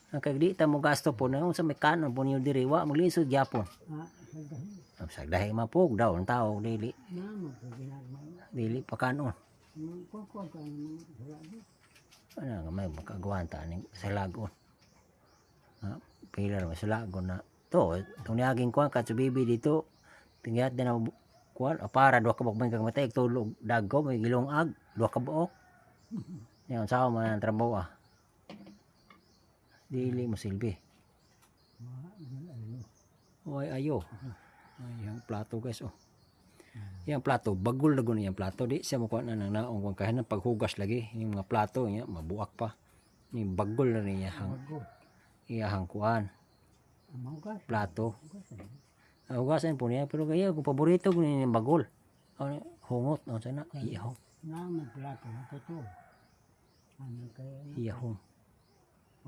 Ang kag di ta mo gasto po na sa may kanon po niyo diri wa maglinsod gyapon. Sagdahi mapug daw ang tao dili. Dili pa kanon. Ano nga may makagwanta ning sa lagon. Pilar sa lagon na to itong niaging kuan katsubibi dito tingiyat din na kuan para duha ka bakbang kag matay tulog dagko may gilungag duha ka buok. Yan sa man ang trabaho dili mo silbi. Oy ayo. Yang plato guys Yang plato bagol na gud yang plato di siya mo kuan nang naong kung kahanan paghugas lagi yung mga plato nya mabuak pa. Ni bagol na niya iyahang kuan. Plato. Hugasan po niya pero kaya kung paborito ko ni bagol. Hungot sana iyahong. Na may plato na to. Ano kaya? Iyahong.